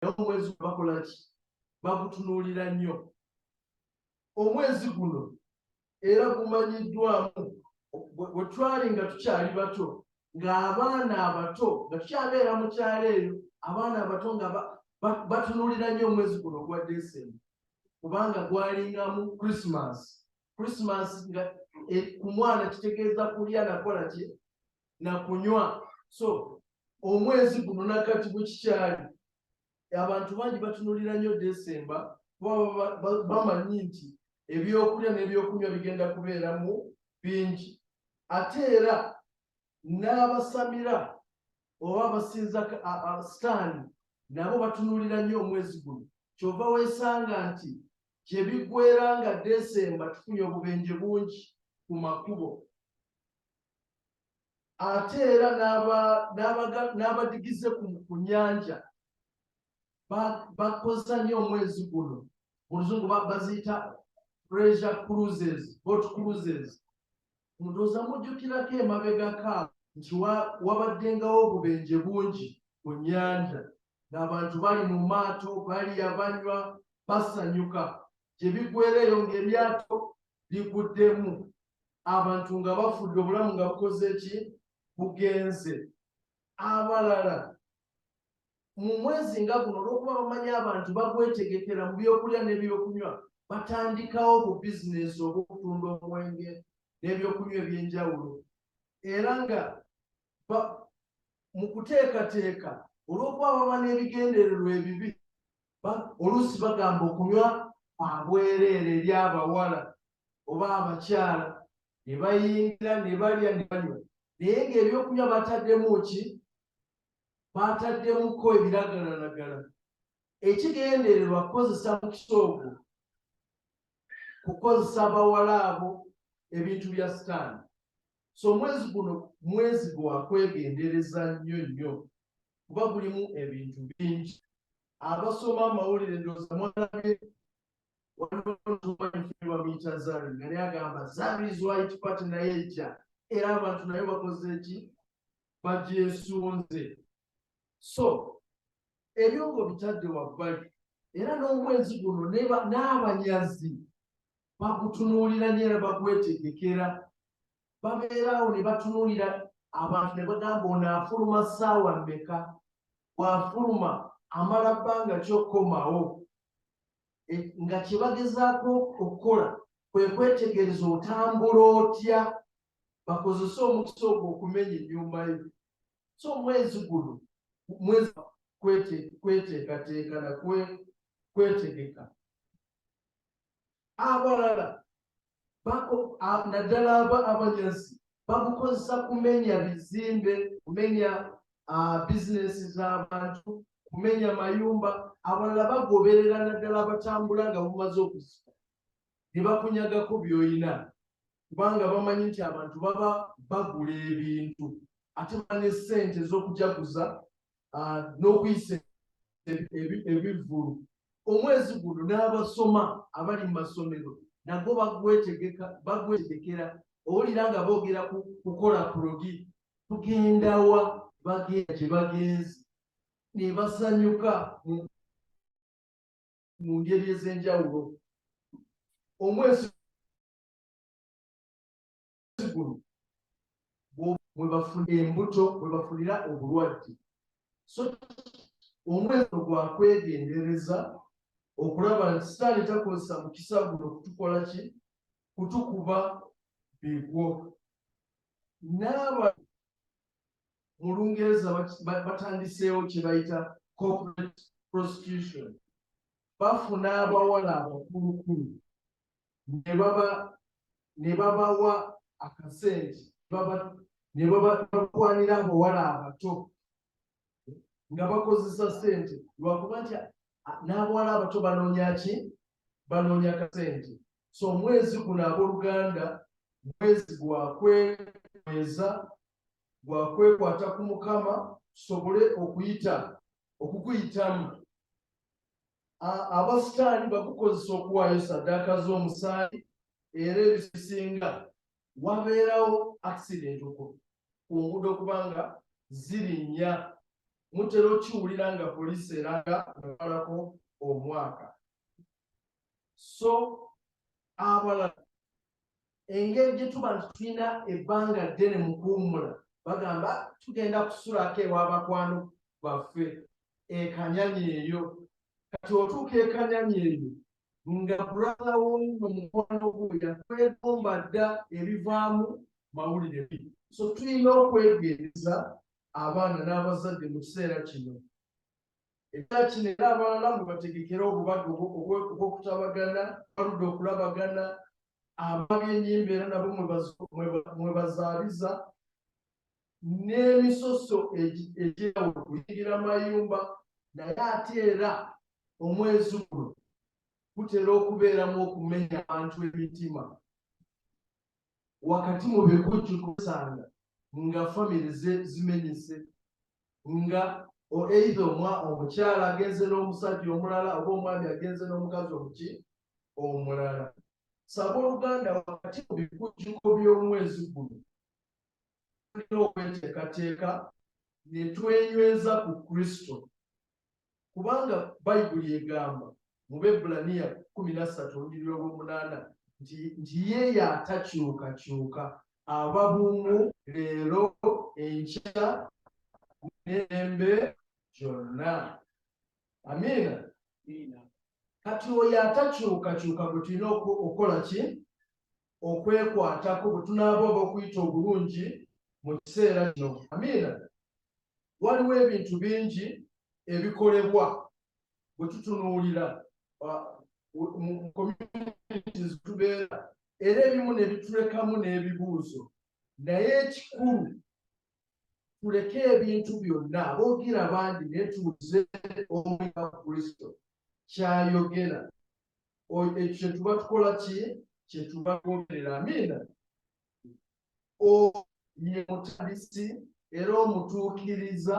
omwezi bakola ki bagutunuulira nnyo omwezi guno era gumanyiddwamu bwe twali nga tukyali bato ng'abaana abato nga tukyabeera mu kyalo eyo abaana abato nga batunuulira nnyo omwezi guno ogwa Desemba kubanga gwalingamu Christmas nga ku mwana kitegeeza kulya nakola ki na kunywa so omwezi guno nakati bwe kikyali abantu bangi batunuulira nnyo Desemba kuba bamanyi nti ebyokulya n'ebyokunywa bigenda kubeeramu bingi ate era n'abasamira oba abasinza sitaani nabo batunuulira nnyo omwezi guno kyova weesanga nti gye biggweera nga Desemba tufunye obubenje bungi ku makubo ate era n'abadigize ku nnyanja bakozesa nnyo omwezi guno mu luzungu baziyita pleasure cruises, boat cruises. Ndowooza mujjukirako emabegako nti wabaddengawo obubenje bungi ku nnyanja ng'abantu bali mu maato balya banywa basanyuka gye biggweera eyo ng'eryato liguddemu abantu nga bafudde obulamu nga bukoze ki bugenze abalala mu mwezi nga guno olw'okuba bamanyi abantu bagwetegekera mu byokulya n'ebyokunywa batandikawo bu bizinesi obw'okutunda omwenge n'ebyokunywa ebyenjawulo era nga mu kuteekateeka olw'okuba baba n'ebigendererwa ebibi oluusi bagamba okunywa abwereere eri abawala oba abakyala ne bayingira ne balya ne banywa naye ng'ebyokunywa bataddemu ki bataddemuko ebiragalalagala ekigendererwa kukozesa mukisa ogwo kukozesa abawala abo ebintu bya sitaani so omwezi guno mwezi gwakwegendereza nnyo nnyo kuba gulimu ebintu bingi abasoma amawulire ndowooza mwalabye waliwo Zari nga naye agamba Zari's White Party naye ejja era abantu naye bakoze ki bagyesunze so ebyo ngo bitadde wabbali era n'omwezi guno n'abanyazi bagutunuulira nnyo era bagwetegekera babeerawo ne batunuulira abantu ne bagamba ono afuluma ssaawa mmeka bw'afuluma amala bbanga ky'okkomawo nga kye bagezaako okukola kwe kwetegereza otambula otya bakozese omukisa ogwo okumenya ennyumba yo so omwezi guno mwezi kweteekateeka na kwetegeka abalala naddala abanyazi bagukozesa kumenya bizimbe kumenya bizinesi z'abantu kumenya mayumba abalala bagoberera naddala abatambula nga bumaze okuzika ne bakunyagako by'olina kubanga bamanyi nti abantu baba bagula ebintu ate bane ssente ez'okujaguza n'okuyisa ebivvulu omwezi guno n'abasoma abali mu masomero nagwo bagwetegekera owulira nga boogera kukola pulogi tugendawa bagenda gye bagenzi ne basanyuka mu ngeri ez'enjawulo omwezi guno mwe bafuna embuto mwe bafunira obulwadde so omwezi gwakwegendereza okulaba nti sitaani takozesa mukisa guno kutukola ki kutukuba bigwo n'aba mu Lungereza batandiseewo kye bayita corporate prostitution bafuna abawala abakulukulu ne babawa akasente ne babakwanira abawala abato nga bakozesa ssente lwakuba nti n'abawala abato banoonya ki banoonya kasente so omwezi guno abooluganda mwezi gwakweza gwakwekwata ku Mukama tusobole okukuyitamu abasitaani bagukozesa okuwaayo saddaaka z'omusaayi era ebisinga wabeerawo accident ku nguudo kubanga zirinnya mutera okiwulira nga poliisi eranga emalako omwaka. So abalala engeri gye tuba nti tulina ebbanga ddene mu kuwummula, bagamba tugenda kusulako ew'abakwano baffe ekanyanya eyo. Kati otuuka ekanyanya eyo nga brother w'ono mukwano gwo yakwegomba dda ebivaamu mawulire bi. So tulina okwegendereza abaana n'abazadde mu kiseera kino. Ekya kino era abalala mubategekera obubaka obw'okutabagana, baludde okulabagana, ab'ebyennyimba era nabo mwe bazaaliza, n'emisoso egy'enjawulo kuyingira mayumba. Naye ate era omwezi guno gutera okubeeramu okumenya abantu emitima. Wakati mu bikujjuko osanga nga famire zimenyese, nga either omukyala agenze n'omusajja omulala oba omwami agenze n'omukazi omulala. Saba Oluganda wakati mu bikujjuko by'omwezi guno tulina okweteekateeka ne twenyweza ku Kristo, kubanga Bayibuli egamba mu Bebulaniya 13:8 nti ye y'atakyukakyuka, aba bumu leero, enkya n'emirembe gyonna. Amiina. Kati oyo atakyukakyuka gwe tulina okukola ki? Okwekwatako bwe tunaaba okuyita obulungi mu kiseera kino. Amiina. Waliwo ebintu bingi ebikolebwa bwe tutunuulira mu communities tubeera, era ebimu ne bitulekamu n'ebibuuzo. Naye ekikulu tuleke ebintu byonna, aboogira abandi naye tuwulize omwoyo wa Kristo ky'ayogera. Ekyo kye tuba tukola ki? Kye tuba twogerera. Amiina. Ye mutandisi era omutuukiriza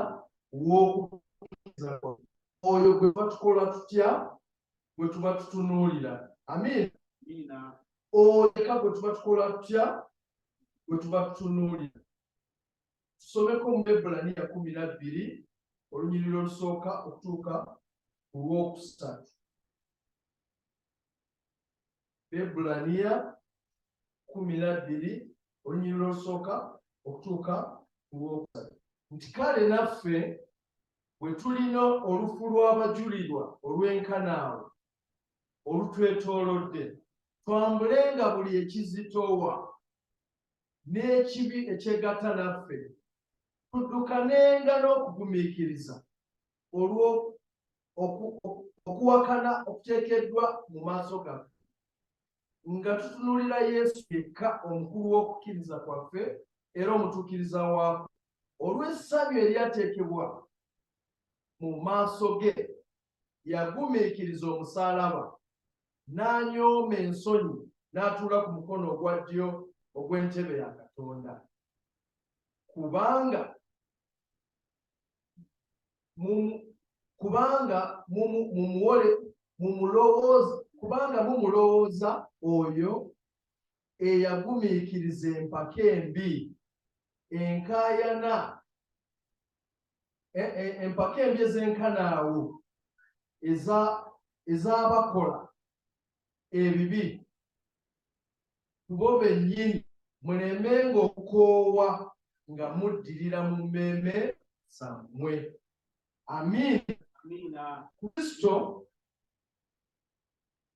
w'okukkiriza. Oyo gwe tuba tukola tutya? Gwe tuba tutunuulira. Amiina. Oyo gwe tuba tukola tutya? Gwe tuba tutunuulira. Tusomeko mu Bebulaniya 12 olunyiriri olusooka okutuuka ku lwokusatu. Bebulaniya 12 olunyiriri olusooka okutuuka ku lwokusatu. Nti kale naffe bwe tulina olufu lw'abajulirwa olw'enkanaawo olutwetoolodde, twambulenga buli ekizitoowa n'ekibi ekyegatta naffe, tuddukanenga n'okugumiikiriza okuwakana okuteekeddwa mu maaso gaffe, nga tutunuulira Yesu yekka omukulu w'okukkiriza kwaffe era omutuukiriza waaffe, olw'essanyu eryateekebwa mu maaso ge yagumiikiriza omusaalaba, n'anyooma ensonyi, n'atuula ku mukono ogwa ddyo ogw'entebe ya Katonda. Kubanga mumulowooza oyo eyagumiikiriza empaka embi, enkaayana, empaka embi ez'enkanaawo ez'abakola ebibi, bo bennyini mulemenga okukoowa nga muddirira mu mmeeme zammwe. Amiina. Kristo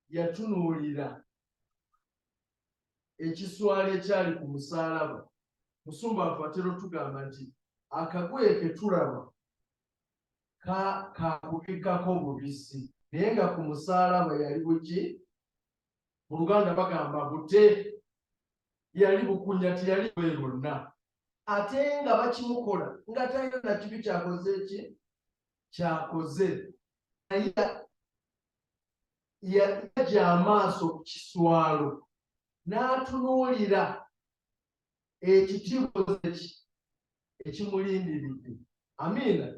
yatunuulira ekiswala ekyali ku musaalaba. Musumba afatira otugamba nti akagoye ke tulaba kakubikkako bubisi, naye nga ku musaalaba yali buki? Mu Luganda bagamba bute, yali bukunya, tiyali bwe lwonna. Ate nga bakimukola nga talina na kibi kyakoze, yajja amaaso ku kiswalo n'atunuulira ekitiibwa ekimulindiridde. Amiina.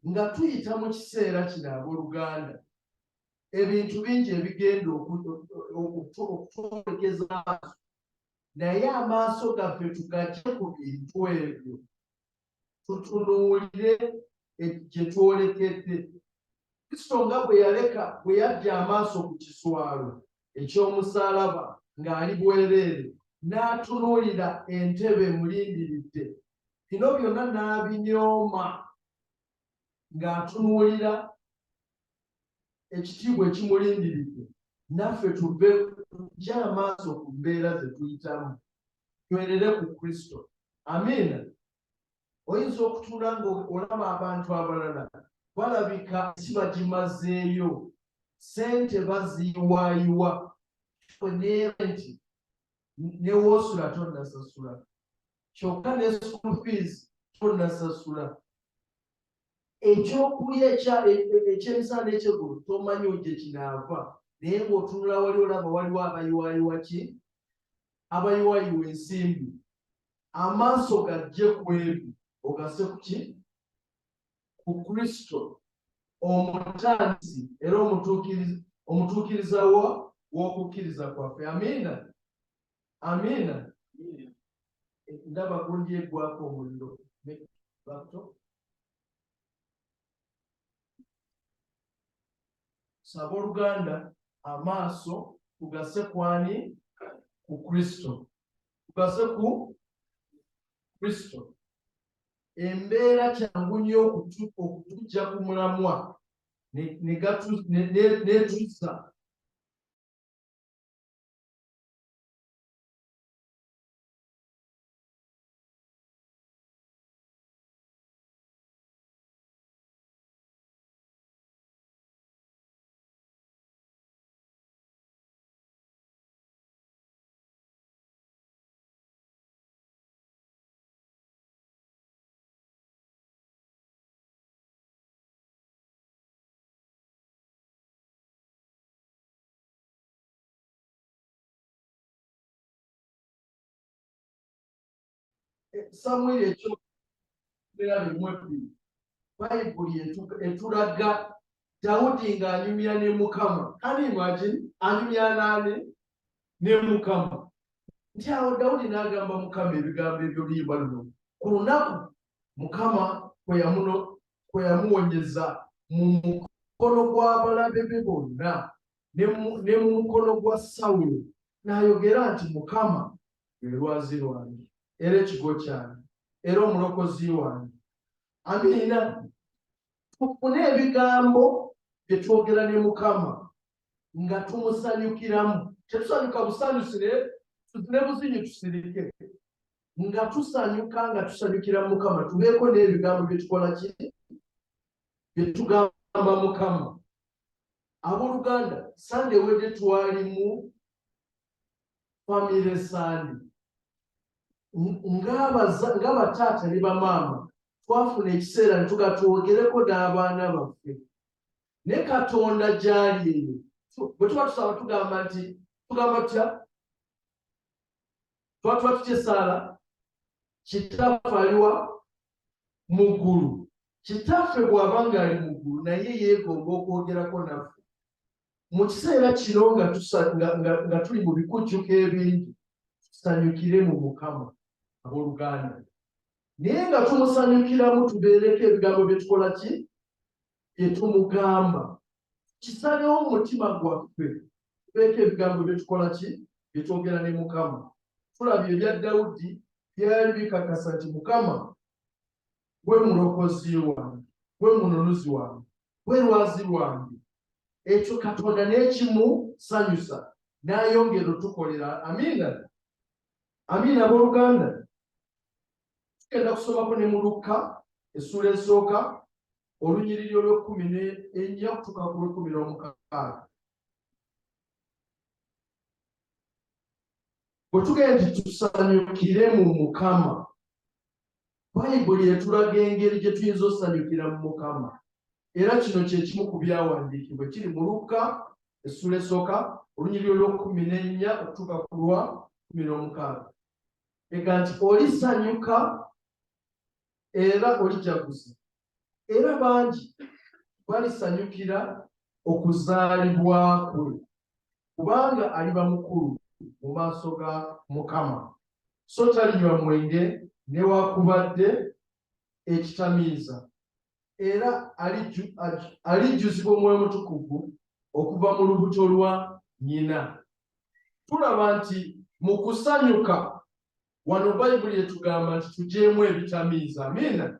Nga tuyita mu kiseera kino abooluganda, ebintu bingi ebigenda okutwolekeza amaaso, naye amaaso gaffe tugaggye ku bintu ebyo, tutunuulire gye twolekedde. Kristo nga bwe yajja amaaso ku kiswalo eky'omusaalaba ng'ali bwereere, n'atunuulira entebe emulindiridde. Bino byonna n'abinyooma ng'atunuulira ekitiibwa ekimulindiridde. Naffe tujje amaaso ku mbeera ze tuyitamu, tunywerere ku Kristo. Amiina. Oyinza okutuula ng'olaba abantu abalala balabika si bagimazeeyo, ssente baziyiwaayiwa, nti ne woosula tonnasasula, kyokka ne school fees tonnasasula, ekyokulya ekyemisana n'ekyeggulo tomanyi gye kinaava, naye ng'otunula wali olaba waliwo abayiwaayiwa ki? Abayiwaayiwa ensimbi. Amaaso gajje ku ebyo, ogase ku ki? Ku Kristo, omutandisi era omutuukiriza w'okukkiriza kwaffe. Amiina. Amiina. Ndaba gundi eggwako omuliro. Saba Oluganda, amaaso tugase kwani? Ku Kristo. Tugase ku Kristo. Embeera kyangu nnyo okutujja ku mulamwa n'etuzza. Samwiri ekyo Bayibuli etulaga Dawudi ng'anyumya ne Mukama. Can you imagine? Anyumya n'ani? Ne Mukama. Nti awo Dawudi n'agamba Mukama ebigambo ebyo luyimba luno. Ku lunaku Mukama kwe yamuwonyeza mu mukono gw'abalabe be bonna ne mu mukono gwa Sawulo, n'ayogera nti Mukama lwe lwazi lwange era ekigo kyange era omulokozi wange. Amiina. Tufune ebigambo bye twogera ne Mukama nga tumusanyukiramu. Tetusanyuka busanyusi ne buzinyu tusirike. Nga tusanyuka nga tusanyukira Mukama, tubeeko n'ebigambo bye tukola ki? Bye tugamba Mukama. Abooluganda, Sande wedde twali mu family Sande. Ng'abataata ne bamaama twafuna ekiseera ne tugatwogereko n'abaana baffe. Ne Katonda gy'ali eyo, bwe tuba tusaba tugamba tutya? Tuba tutya Saala? Kitaffe aliwa? Mu ggulu. Kitaffe bw'aba ng'ali mu ggulu naye yeegomba okwogerako naffe. Mu kiseera kino nga tuli mu bikujjuko ebingi, tusanyukire mu Mukama. Abooluganda, naye nga tumusanyukiramu tubeereko ebigambo bye tukola ki? Bye tumugamba. Kisalewo mu mutima gwaffe tubeeko ebigambo bye tukola ki? Bye twogera ne Mukama. Tulabye ebya Dawudi byali bikakasa nti Mukama gwe mulokozi wange, gwe mununuzi wange, gwe lwazi lwange. Ekyo Katonda n'ekimusanyusa n'ayongera otukolera. Amiina. Amiina abooluganda. Tugenda kusomako ne mu Luka essula esooka olunyiriri olw'14 okutuuka ku lw'16. Bwe tugenda nti tusanyukire mu Mukama, Bayibuli etulaga engeri gye tuyinza osanyukira mu Mukama. Era kino kye kimu ku byawandiikibwa kiri mu Luka essula esooka olunyiriri olw'14 okutuuka ku lw'16. Ega nti olisanyuka era olijaguza, era bangi balisanyukira okuzaalibwa kwe, kubanga aliba mukulu mu maaso ga Mukama. So talinywa mwenge newakubadde ekitamiiza, era alijjuzibwa Omwoyo Mutukuvu okuva mu lubuto lwa nnyina. Tulaba nti mu kusanyuka wano Bayibuli etugamba nti tugyemu ebitamiiza. Amiina.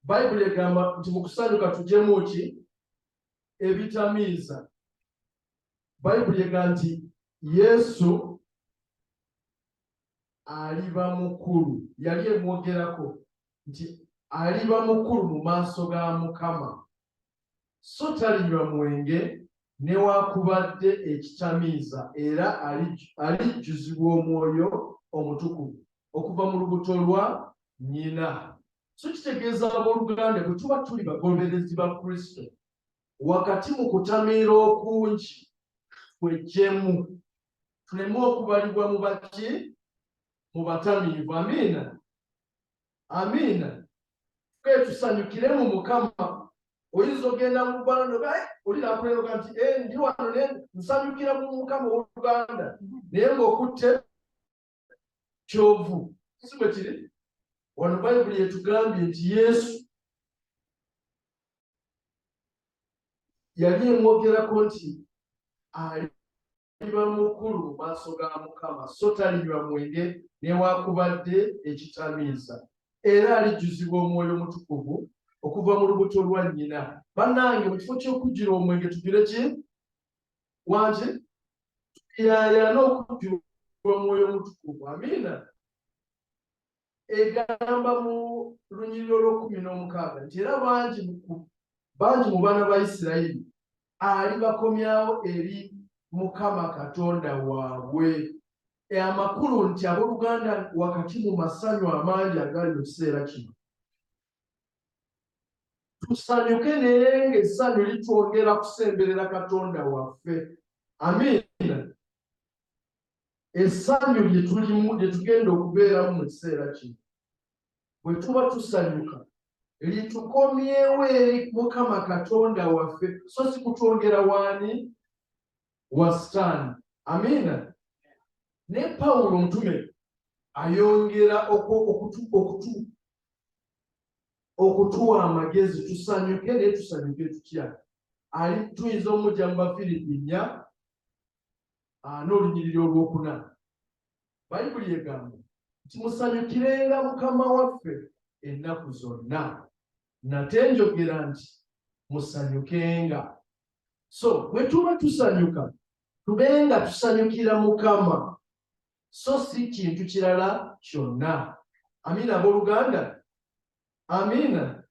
Bayibuli egamba nti mu kusanyuka tugyemu ki? Ebitamiiza. Bayibuli egamba nti Yesu aliba mukulu. Yali emwogerako nti aliba mukulu mu maaso ga Mukama, so talinywa mwenge newakubadde ekitamiiza, era alijjuzibwa Omwoyo Omutukuvu okuva mu lubuto lwa nnyina. So kitegeeza abooluganda bwe tuba tuli bagoberezi ba Kristo, wakati mu kutamiira okungi tweggyemu, tuleme okubalibwa mu baki? Mu batamiivu. Amiina. Amiina. Tusanyukire mu Mukama. Oyinza ogenda mu bbala olira akuleroga nti ndi wano nsanyukira mu Mukama w'Oluganda, naye ng'okutte kyovu. Si bwe kiri? Wano Bayibuli etugambye nti Yesu yali emwogerako nti aliba mukulu mu maaso ga Mukama, so talinywa mwenge newakubadde ekitamiiza, era alijjuzibwa Omwoyo Mutukuvu okuva mu lubuto lwa nnyina. Bannange, mu kifo ky'okujjula omwenge tugire ki? Wangi? Tuyayaana okujjula Omwoyo Mutukuvu. Amiina. Egamba mu Lunyiriri olw'16 nti era bangi mu baana ba Isirayiri alibakomyawo eri Mukama Katonda waabwe. Amakulu nti abooluganda, wakati mu masanyu amangi agali mu kiseera kino, tusanyuke naye ng'essanyu litwongera kusemberera Katonda waffe. Amiina. Essanyu lye tulimu, lye tugenda okubeeramu mu kiseera kino, bwe tuba tusanyuka litukomyewo eri Mukama Katonda waffe, so si kutwongera waani? Wa Sitaani. Amiina. Ne Pawulo omutume ayongera okutuwa amagezi tusanyuke, naye tusanyuke tutya? Tuyinza omujja mu Bafiripi 4 n'Olunyiriri olw'4. Bayibuli egamba nti musanyukirenga Mukama waffe ennaku zonna, nate njogera nti musanyukenga. So bwe tuba tusanyuka, tubenga tusanyukira Mukama, so si kintu kirala kyonna. Amiina abooluganda. Amiina.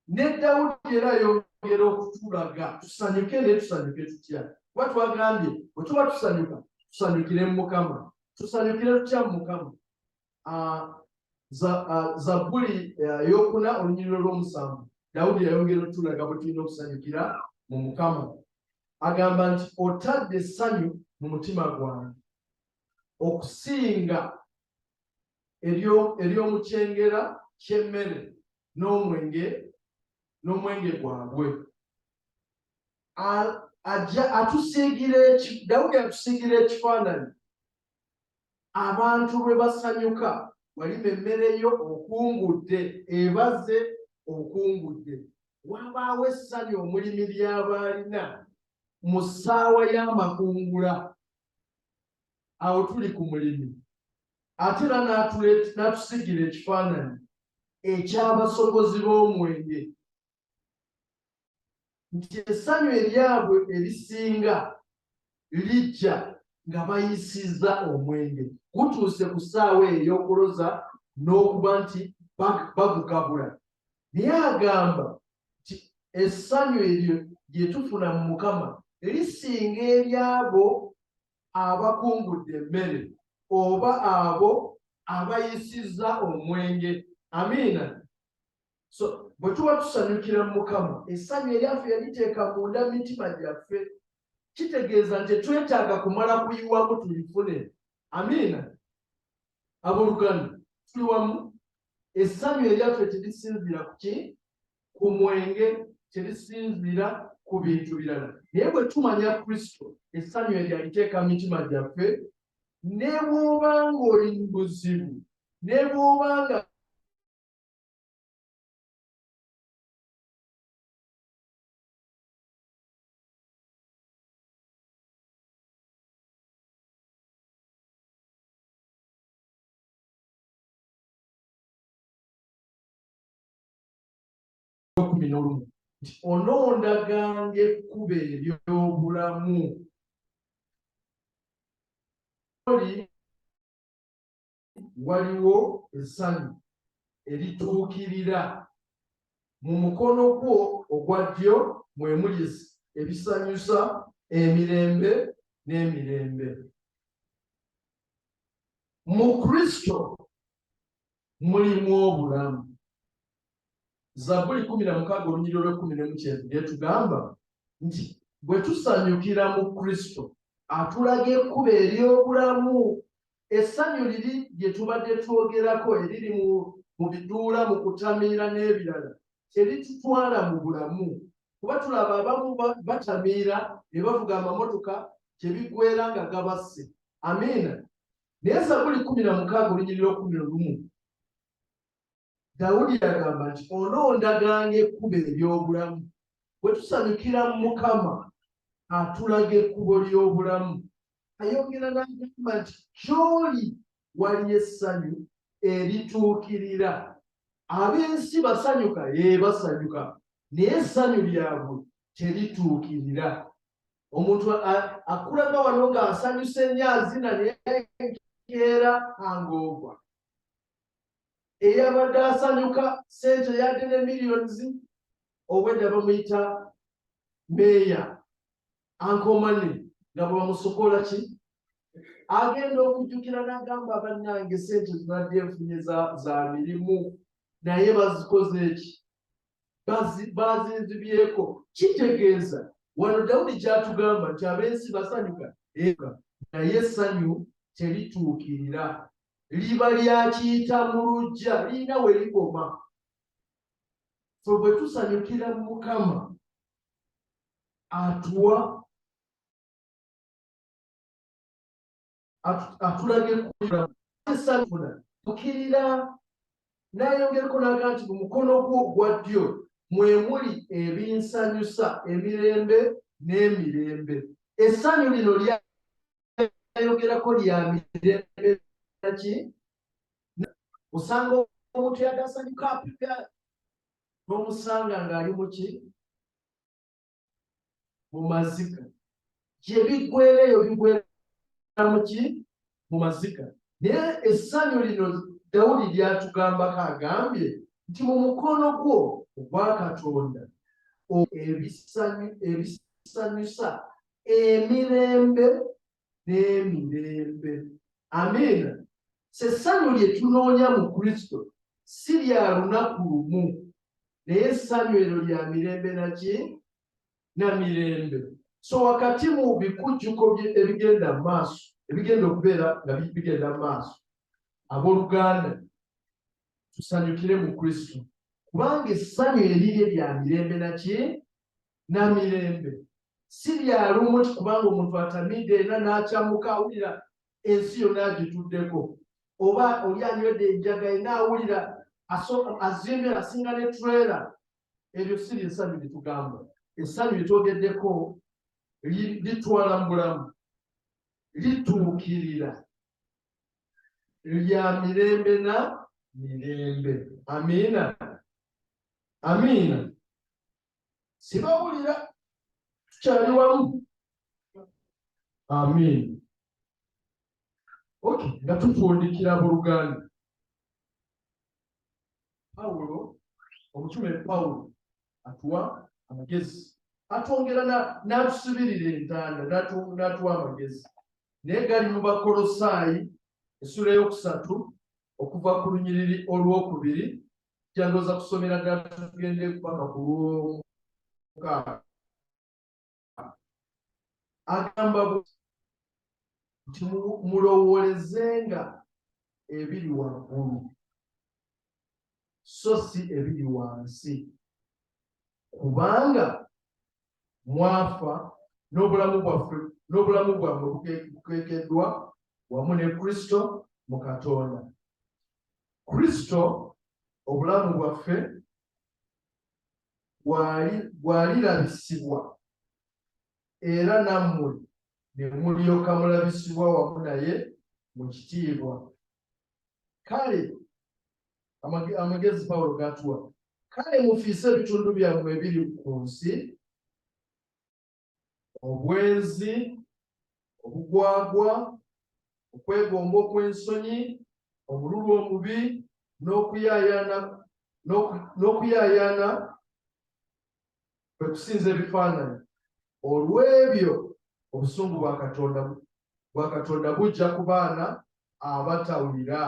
Ne Dawudi era ayongera okutulaga tusanyuke naye tusanyuke tutya. Kuba twagambye bwe tuba tusanyuka tusanyukire mu Mukama. Tusanyukire tutya mu Mukama? Zabbuli ey'okuna Olunyiriri olw'7 Dawudi yayongera okutulaga bwe tulina okusanyukira mu Mukama. Agamba nti otadde essanyu mu mutima gwange okusinga ery'omukyengera ky'emmere n'omwenge gwabwe. Dawudi atusiigira ekifaananyi. Abantu lwe basanyuka, walima emmere yo okungudde, ebaze okungudde, wabaawo essanyu omulimi ly'aba alina mu ssaawa y'amakungula. Awo tuli ku mulimi. Ate era n'atusigira ekifaananyi eky'abasogozi b'omwenge, nti essanyu eryabwe erisinga lijja nga bayisizza omwenge, gutuuse ku ssaawa ey'okuloza n'okuba nti bagugabula. Naye agamba nti essanyu eryo lye tufuna mu Mukama lisinga eryabo abakungudde emmere oba abo abayisizza omwenge. Amiina. So bwe tuba tusanyukira mu Mukama, essanyu eryaffe yaliteeka munda mu mitima gyaffe, kitegeeza nti twetaaga kumala kuyiwamu tulifune. Amiina. Abooluganda, tuli wamu? Essanyu eryaffe terisinzira ku ki? Ku mwenge, terisinzira ku bintu birala. Naye bwe tumanya Kristo, essanyu eryo aliteeka mu mitima gyaffe, ne bw'oba ng'oli mu buzibu, ne bw'oba nga 11 nti onoondaganga ekkubo ery'obulamu waliwo essanyu erituukirira mu mukono gwo ogwa ddyo mwe muli ebisanyusa emirembe n'emirembe. Mu Kristo mulimu obulamu. Zabbuli 16:19 lyetugamba nti bwe tusanyukira mu Kristo atulaga ekkubo ery'obulamu. Essanyu liri lye tubadde twogerako eriri mu biduula mu kutamiira n'ebirala teritutwala mu bulamu, kuba tulaba abamu batamiira ne bavuga amamotoka tebiggweera nga gabasse. Amiina. Naye Zabbuli 16:11 Dawudi agamba nti onoondaganga ekkubo ery'obulamu. Bwe tusanyukira mu Mukama atulaga ekkubo ly'obulamu. Ayongera n'agamba nti gy'oli waliyo essanyu erituukirira. Ab'ensi basanyuka, basanyuka, naye essanyu lyabwe terituukirira. Omuntu akulaga wano ng'asanyusa ennyo azina naye enkeera hangoogwa. Eyabadde asanyuka ssente yadde ne miliyonizi obwedda bamuyita meeya Ankomane nga bwe bamusokola ki agenda okujjukira n'agamba bannange ssente zibadde enfunye za mirimu naye bazikoze eki bazinzibyeko. Kitegeeza wano Dawudi kyatugamba nti ab'ensi basanyuka naye essanyu terituukirira. Liba lyakiyita mu luggya lirina we ligoma. Ffe bwe tusanyukira mu Mukama atulage kukkirira. N'ayongerako n'aga nti mu mukono gwo ogwa ddyo mwe muli ebinsanyusa emirembe n'emirembe. Essanyu lino lyayogerako lya mirembe ki? Osanga omuntu yadasanyuka apika n'omusanga ng'ali mu ki? Mu mazika. Gye biggweera eyo biggweera mu ki? Mu mazika. Naye essanyu lino Dawudi lyatugambako agambye nti mu mukono gwo ogwa Katonda ebisanyusa emirembe n'emirembe. Amiina. Essanyu lye tunoonya mu Kristo si lya lunaku lumu, naye essanyu eryo lya mirembe naki? Na mirembe. So wakati mu bikujjuko ebigenda mu maaso, ebigenda okubeera nga bigenda mu maaso, abooluganda tusanyukire mu Kristo kubanga essanyu erirye lya mirembe naki? Na mirembe. Si lya lumu nti kubanga omuntu atamidde era n'akyamuka awulira ensi yonna agituddeko, oba oli anywedde enjaga yenna awulira azimbye asinga ne trailer. Eryo si ly'essanyu lye tugamba. Essanyu lye twogeddeko litwala mu bulamu, lituukirira, lya mirembe na mirembe. Amiina. Amiina. Sibawulira tukyali wamu. Amiina. Okay, nga tutundikira abooluganda. Pawulo, omutume Pawulo atuwa amagezi, atwongera n'atusibirira entanda n'atuwa amagezi. Naye gali mu Bakolosaayi essula ey'okusatu okuva ku lunyiriri olwokubiri, kyandooza kusomera ddala tugende paka ku lwomukaaga. Agamba nti mulowoolezenga ebiri waggulu so si ebiri wansi, kubanga mwafa n'obulamu bwammwe bukekeddwa wamu ne Kristo mu Katonda. Kristo obulamu bwaffe bwalirabisibwa era nammwe ne mulyoka mulabisibwa wamu naye mu kitiibwa. Kale amagezi Pawulo gatuwa kale mufiise ebitundu byammwe ebiri ku nsi, obwenzi, obugwagwa, okwegomba okw'ensonyi, omululu omubi, n'okuyaayaana kwe kusinza ebifaananyi. Olw'ebyo obusungu bwa Katonda bujja ku baana abatawulira.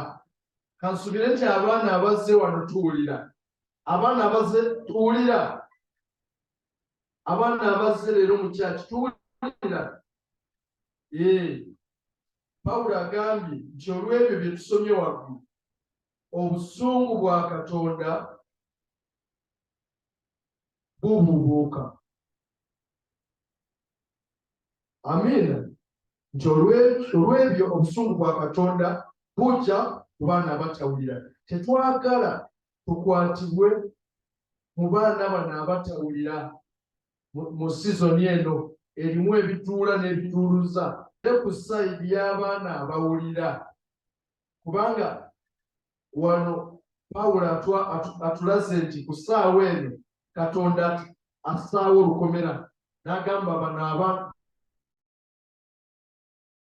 Kansubire nti abaana abazze wano tuwulira. Abaana abazze tuwulira. Abaana abazze leero mu kyaki tuwulira. Pawulo agambye nti olw'ebyo bye tusomye waggulu, obusungu bwa Katonda bubuubuuka. Amiina. Nti olw'ebyo obusungu bwa Katonda bujja ku baana abatawulira. Tetwagala tukwatibwe mu baana bano abatawulira mu sizoni eno erimu ebituula n'ebituuluza ku sayidi y'abaana abawulira. Kubanga wano Pawulo atulaze nti ku ssaawa eno Katonda assaawo olukomera n'agamba bano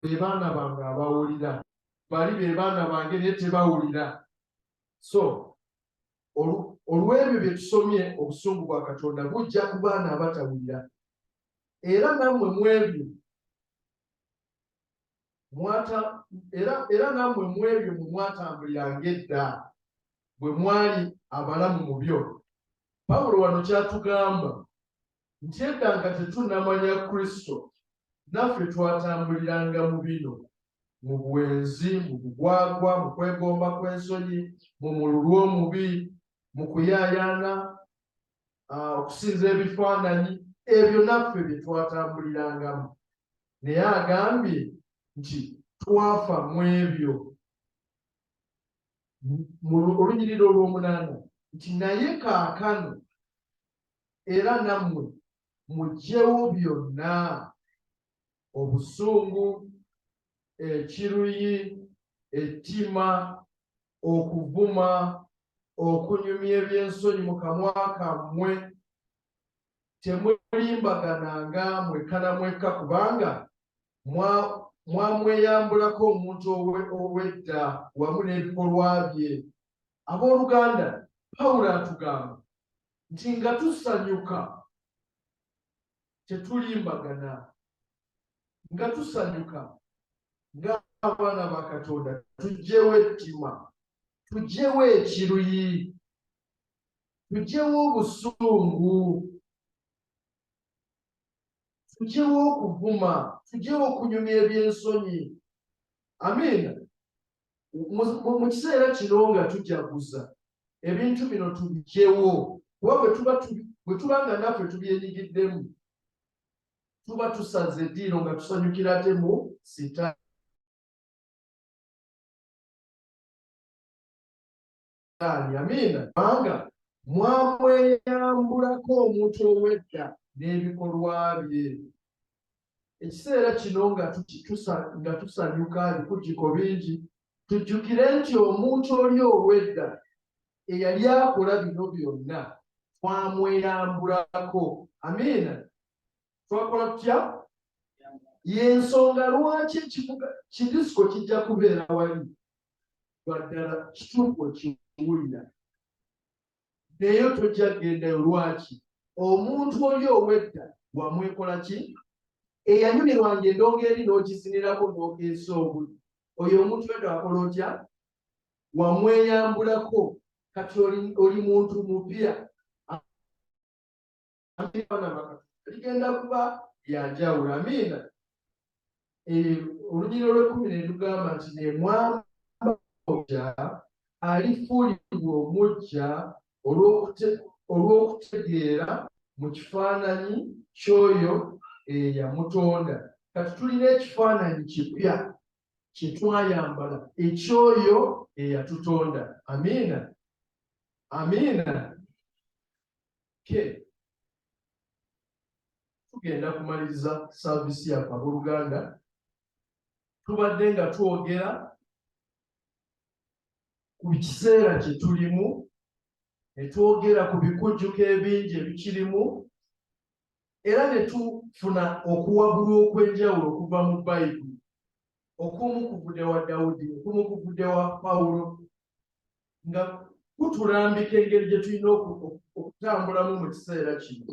be baana bange abawulira, bali be baana bange naye tebawulira. So olw'ebyo bye tusomye, obusungu bwa Katonda bujja ku baana abatawulira. Era nammwe mu ebyo mwe mwatambuliranga edda bwe mwali abalamu mu byo. Pawulo wano kyatugamba nti edda nga tetunnamanya Kristo, naffe twatambuliranga mu bino: mu bwenzi, mu bugwagwa, mu kwegomba kw'ensonyi, mu mululu omubi, mu kuyaayaana, okusinza ebifaananyi. Ebyo naffe bye twatambulirangamu. Naye agambye nti twafa mu ebyo. Mu olunyiriri olw'omunaana nti naye kaakano era nammwe muggyewo byonna: obusungu, ekiruyi, ettima, okuvuma, okunyumya ebyensonyi mu kamwa kammwe. Temulimbagananga mwekka na mwekka, kubanga mwamweyambulako omuntu ow'edda wamu n'ebikolwa bye. Abooluganda, Pawulo atugamba nti nga tusanyuka tetulimbagana, nga tusanyuka ng'abaana ba Katonda tuggyewo ettima, tuggyewo ekiruyi, tuggyewo obusungu, tuggyewo okuvuma, tuggyewo okunyumya ebyensonyi. Amiina. Mu kiseera kino nga tujaguza, ebintu bino tubiggyewo, kuba bwe tuba nga naffe tubyenyigiddemu, tuba tusaze eddiiro nga tusanyukira ate mu Sitaani. Amiina. Kubanga mwamweyambulako omuntu ow'edda n'ebikolwa bye. Ekiseera kino nga tusanyuka ebikujjiko bingi, tujjukire nti omuntu oli ow'edda eyali akola bino byonna twamweyambulako. Amiina. Twakola tutya? Y'ensonga lwaki ekibuga Kidisiko kijja kubeera wali lwaddala kituufu ekiwulira, naye tojja kugendayo. Lwaki? Omuntu oli ow'edda wamwekola ki? Eyanyumirwanga endongo eri n'ogizinirako n'ogeesa obuli. Oyo omuntu wedda wakola otya? Wamweyambulako. Kati oli muntu mupya. Ligenda kuba lyanjawulo. Amiina. Olunyiriri olw'ekkumi lugamba nti nemwamba omujja alifuulibwa omujja olw'okutegeera mu kifaananyi ky'oyo eyamutonda. Kati tulina ekifaananyi kipya kye twayambala, ekyoyo eyatutonda. Amiina. Amiina. Tugenda kumaliriza saavisi yaffe abooluganda. Tubadde nga twogera ku kiseera kye tulimu ne twogera ku bikujjuko ebingi ebikirimu era ne tufuna okuwabulwa okw'enjawulo okuva mu Bayibuli. Okumu kuvudde wa Dawudi, okumu kuvudde wa Pawulo, nga kutulambika engeri gye tulina okutambulamu mu kiseera kino.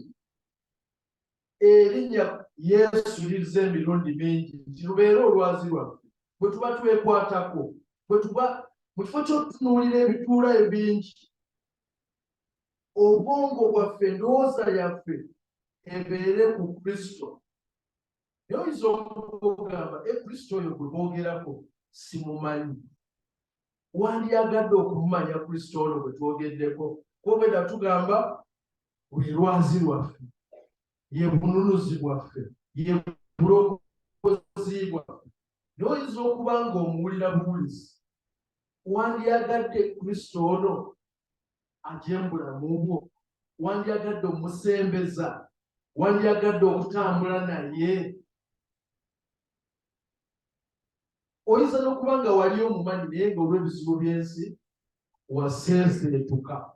Erinnya Yesu lizza emirundi mingi nti lubeere olwazi lwaffe bwe tuba twekwatako, bwe tuba mu kifo ky'otutunuulira ebituula ebingi, obwongo bwaffe, endowooza yaffe ebeere ku Kristo. Naye oyinza okugamba Kristo oyo gwe boogerako simumanyi. Wandyagadde okumumanya Kristo ono bwe twogeddeko, kwogera tugamba bwe lwazi lwaffe, ye bununuzi bwaffe, ye bulokozi bwaffe. Naye oyinza okuba ng'omuwulira buwulizi, wandyagadde Kristo ono ajje mu bulamu bwo, wandyagadde omusembeza, wandyagadde okutambula naye. Oyinza n'okuba nga wali omumanyi naye ng'olw'ebizibu by'ensi wasenseetuka.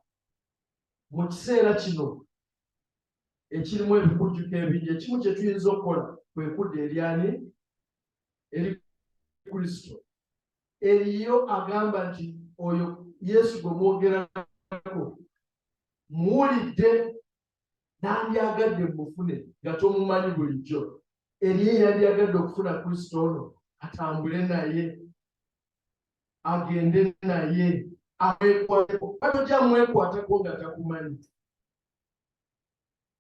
Mu kiseera kino ekirimu ebikujjuko ebingi, ekimu kye tuyinza okukola kwe kudda eri ani? Eri Kristo. Eriyo agamba nti oyo Yesu gwe mwogerako muwulidde nandyagadde mufune nga tomumanyi bulijjo. Eriyo yandyagadde okufuna Kristo ono atambule naye, agende naye, amwekwateko. Katojja mwekwatako nga takumanyi.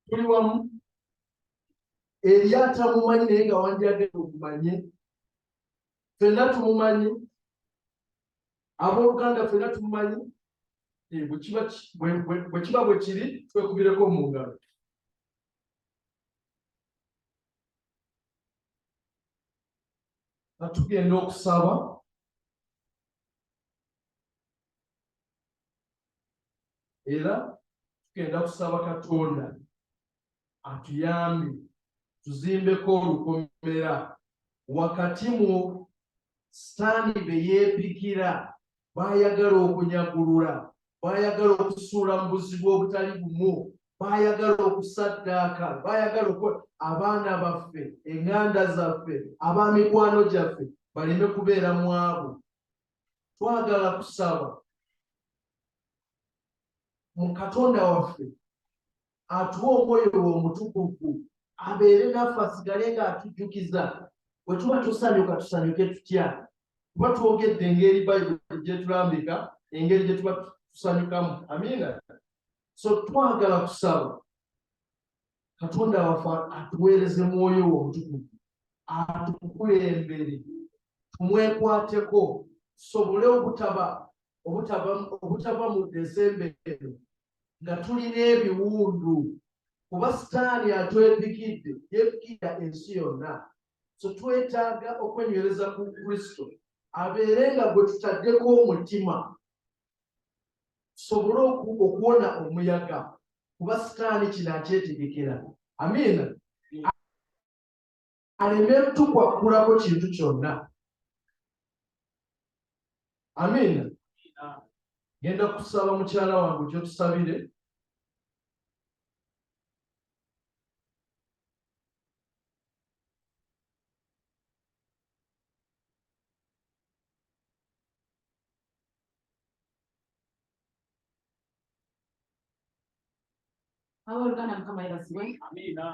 Tuli wamu? Eriyo atamumanyi naye nga wandyagadde okumanye. Ffenna tumumanyi, abooluganda ffenna tumumanyi. Bwe kiba bwe kiri twekubireko mu ngalo. Tugenda okusaba era tugenda kusaba Katonda atuyambe tuzimbeko olukomera wakati mu Sitaani be yeepikira, baayagala okunyagulula, baayagala okusuula mu buzibu obutali bumu, baayagala okusaddaaka, baayagala okukola abaana baffe, eŋŋanda zaffe, ab'amikwano gyaffe baleme kubeera mu abo. Twagala kusaba mu Katonda waffe atuwe Omwoyo Omutukuvu abeere naffe, asigale ng'atujjukiza. Bwe tuba tusanyuka tusanyuke tutya? Kuba twogedde engeri Bayibuli gye tulambika, engeri gye tuba tusanyukamu. Amiina. So twagala kusaba Katonda waffe atuweereze Mwoyo Omutukuvu, atukulembere, tumwekwateko, tusobole obutava mu Desemba eno nga tulina ebiwundu, kuba Sitaani atwepikidde, yeepikira ensi yonna. So twetaaga okwenywereza ku Kristo abeere nga gwe tutaddeko omutima, tusobole okuwona omuyaga, kuba Sitaani kino akyetegekera. Amiina. Aleme tukwakulako kintu kyonna. Amiina. Genda kusaba mukyala wange kyo tusabire. Abooluganda Mukama yeebazibwe.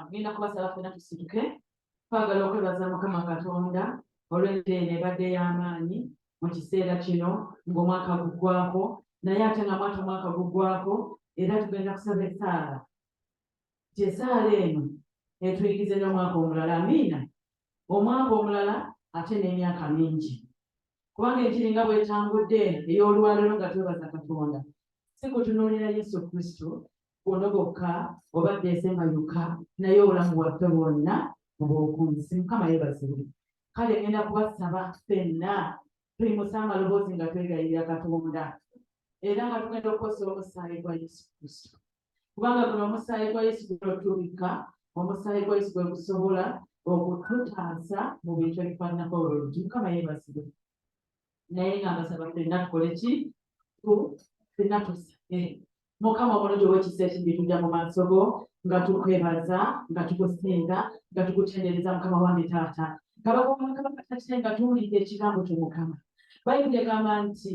Ngenda kubasaba ffenna tusituke twagala okwebaza Mukama Katonda olw'enteeno ebadde ey'amaanyi mu kiseera kino ng'omwaka guggwako, naye ate nga omwaka guggwako era tugenda kusaba essaala nti essaala eno etuyigize n'omwaka omulala. Amiina. Omwaka omulala ate n'emyaka mingi, kubanga enjiri nga bw'etambudde ey'olwaleero nga twebaza Katonda si kutunuulira Yesu Kristo ono gokka oba Desemba yokka, naye obulamu bwaffe bwonna obw'okunsi. Mukama yeebazibwe. Kale ngenda kubasaba ffenna tuyimusa amaloboozi nga twegayirira Katonda era nga tugenda okukozesa omusaayi gwa Yesu Kristo, kubanga guno omusaayi gwa Yesu gutubika, omusaayi gwa Yesu gwe gusobola okututaasa mu bintu ebifaananako obulungi. Mukama yeebazibwe. Naye nga mbasaba ffenna tukole ki? Ffenna tusabe. Mukama omulungi ow'ekisa ekingi tujja mu maaso go nga tukwebaza nga tukusinga nga tukutendereza Mukama wange taata kabaka nga tuwulidde ekigambo kyo Mukama Bayibuli egamba nti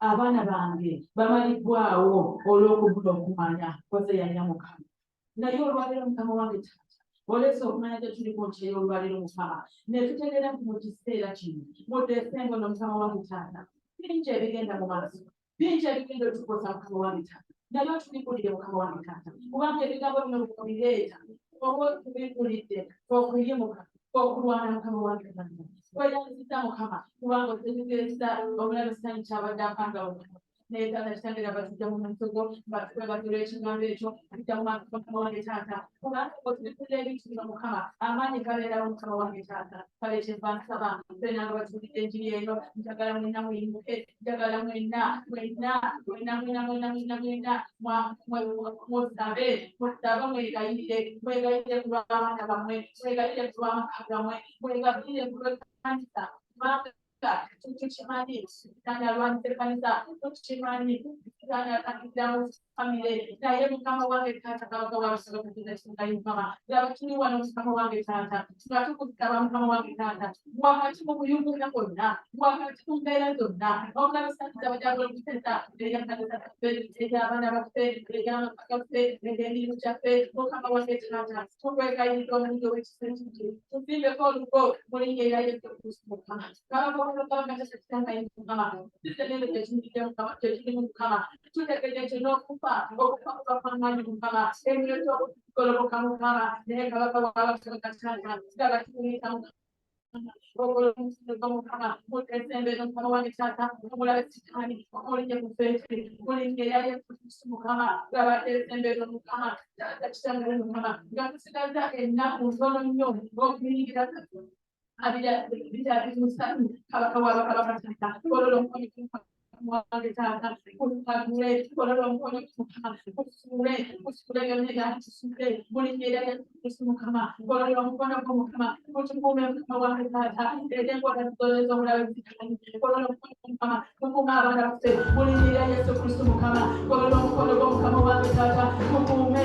abaana bange bamalibbwawo olw'okubula okumanya koze yalina Mukama naye olwaleero Mukama wange taata oleese okumanya gye tuli ku nti olwaleero Mukama ne tutegeera nti mu kiseera kino mu Desemba no Mukama wange taata bingi ebigenda mu maaso bingi ebigenda otukosa Mukama wange taata naye otubikkulire Mukama wange taata kubanga ebigambo bino bikubireeta oba tubikkulidde okuyimuka okulwana Mukama wange taata weyanzizza Mukama kubanga otegeeza omulabe sitanyi kyabadde apangawo naye taata kitangera batujja mu maaso go batwebagira ekigambo ekyo tujja mu maaso Mukama wange taata kubanga otubikkulira ebintu bino Mukama amaanyi gabeerawo Mukama wange taata kale kyenva nsaba fenanga batuulidde enjiri eno njagala mwenna muyimuke njagala mwenna musabe mwegayirire ku lw'abaana bammwe mwegayirire ku lw'amaka gammwe mwegayirire ku lw'ekkanisa tukimanyi kitani alwanyisa ekkanisa tukimanyi kitani akakiddamu famire naye Mukama wange taata kabaka wabasobola kisingayo Mukama laba tuli wano Mukama wange taata nga tukusaba Mukama wange taata wakati mu kuyunguka kwonna wakati mu mbeera zonna omulabe sanyiza bajagala okutesa eryakkanisa kaffe ery'abaana baffe ery'amaka gaffe ery'emirimu gyaffe Mukama wange taata tukwegayirira omuntu ow'ekisa ekiki tuzimbeko olugo mu linnya erya Yesu Kristo Mukama kabaka w'olugamba kisingayo Mukama tutegeere kyekindidde Mukama kyekirimu Mukama tutegeere ekyo n'okufa kuba kw'amaanyi Mukama emyoyo okugoloboka Mukama naye kabaka w'abasobola taata gaba tukuyita Mukama mutesembeero Mukama wange taata omulabe sitaani omulinye ku ffeesi mulinnya erya Yesu Kristo Mukama gaba tesembeero Mukama taata kitangire Mukama nga tusigaza ennaku ntono nnyo okuyingira abiri musatu kabaka w'abakabaka taata ololo wange taata kusagule ololo omukono kusule byonna tusule mulinnya erya Yesu Kristo Mukama ololo omukono gwo Mukama mutukuume Mukama wange taata era enkola zitoleza omulabe zitani ololo omukono gwo Mukama mukuume abaana baffe mulinnya erya Yesu Kristo Mukama ololo omukono gwo Mukama wange taata mukuume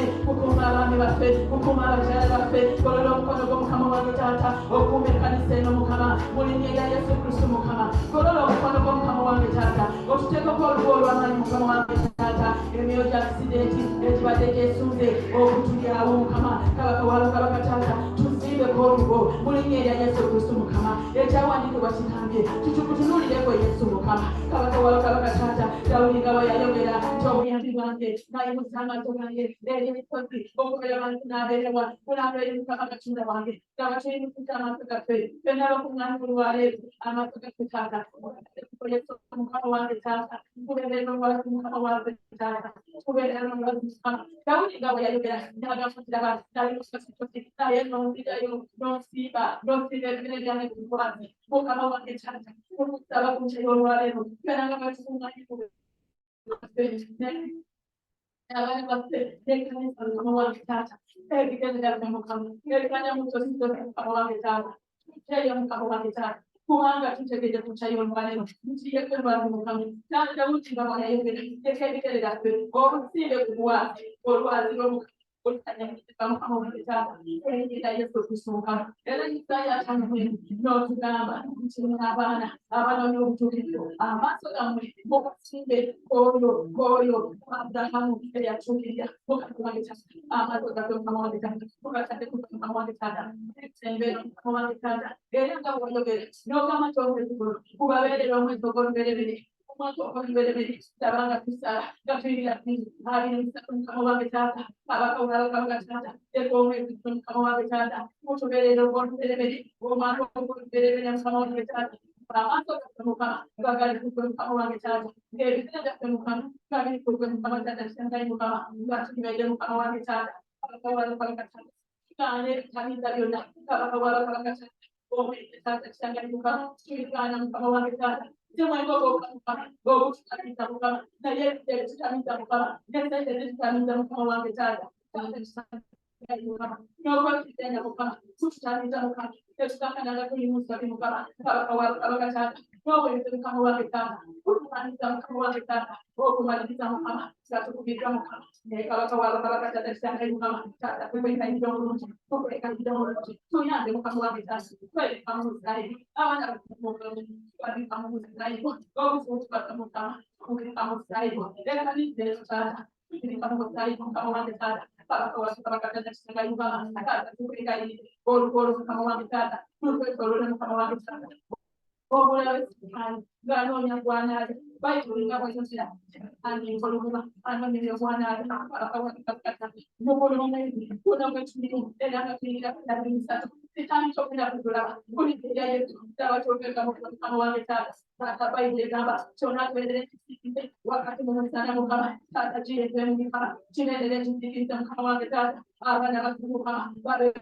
abaami baffe mukuume abakyala baffe ololo omukono gwo Mukama wange taata okuume ekkanisa eno Mukama mulinnya erya Yesu Kristo Mukama ololo omukono gwo Mukama wange taata otuteekeko olubu olw'amaanyi Mukama wange taata emyoyo gya akisidenti ekibadde gyesunze okutulyawo Mukama kabaka w'abakabaka taata tuzimbeko olubu mulinnya erya Yesu Kristo Mukama ekyawandiikibwa kigambye tutunuulireko Yesu Mukama kabaka w'abakabaka taata Dawudi nga bwe yayogera nti obuyambi bwange nayimusa amaaso gange eri emisozi okubeera abantu n'abeerebwa kulamba eri Mukama Katonda wange nga tuyimusiza amaaso gaffe ffenna abakuŋŋaanyi ku lwaleero amaaso gaffe taata Yesu Mukama wange taata tubeerera olwazi Mukama wange taata tubeerera olwazi Mukama Dawudi nga bwe yayogera n'agafutiraba nayimusasitosi naye n'onzigayo n'onsiiba ebibere byange ku lwazi Mukama wange taata okusaba ku nkyeri olwaleero ffenna nga batukuŋŋaanyi ku abaana baffe n'ekkanisa Mukama wange taata ebigendera Mukama ebikanya mu tositosi Mukama wange taata tuteeyo Mukama wange taata kubanga tutegeeze ku nkyeri olwaleero ntuyeeko olwazi Mukama taata Dawudi nga bwe yayogera teeka ebigere byaffe olusimbe ku lwazi olwazi lw'Omukama Mukama wange taata erinnya Yesu Kristo Mukama era Isaaya 5 n'otugamba nti abaana abanoonya obutuukirivu amaaso gammwe mugasimbe oyo Aburahamu eyatuukirira Mukama wange taata amaaso gaffe Mukama wange taata mugatadde ku Mukama wange taata esembeero Mukama wange taata era nga bw'oyogera n'ogamba nti omwezi gubabeerera omwezi ogw'olubereberye omwaka ogw'olubereberye labanga tusala nga tuyirira abiri musatu Mukama wange taata kabaka w'abakabaka taata teeka omwezi guno Mukama wange taata mutubeerera ogw'olubereberye omwaka ogw'olubereberye Mukama wange taata amaaso gaffe Mukama gagale kugwe Mukama wange taata ng'ebizira byaffe Mukama gabiri kugwe Mukama taata kisangayo Mukama nga tunyumedde Mukama wange taata kabaka w'abakabaka taata tugaana ebitamiiza byonna kabaka w'abakabaka taata omwezi taata kisangayo Mukama tubigaana Mukama wange taata Mukama gokututamisa Mukama naye ebitamiiza Mukama n'esente zitutamiiza Mukama wange taata Nova kitenda mukama tutanita mukama tutakana kulimusa mukama abakawala nowe mukama wa kitanda kutanita mukama wa kitanda okumaliza mukama satukubika mukama abakawala bakatata kitanda mukama tata kwenda ndio kwenda ndio tuyande mukama wa kitanda kweli kama msaidi abana mukama kwani kama msaidi kwa kufuata mukama kama msaidi ndio kani ndio sana kama msaidi mukama wa kitanda para bakatata kitanda mukama tata kwenda ndio kama wa kitanda tuwe kama wa kitanda Obula Sihani, Ganonia Guana, Bible, Navaja, and in Columba, and when you want to Mobile, put on which meeting, then I have been such the time talking up to Gula, putting the day to come on the task, by the number, so not whether what at the moment I will come, Tata G, then we have Chile, them come on the task, I never do come, but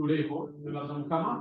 Tulevo, nella Zamukama,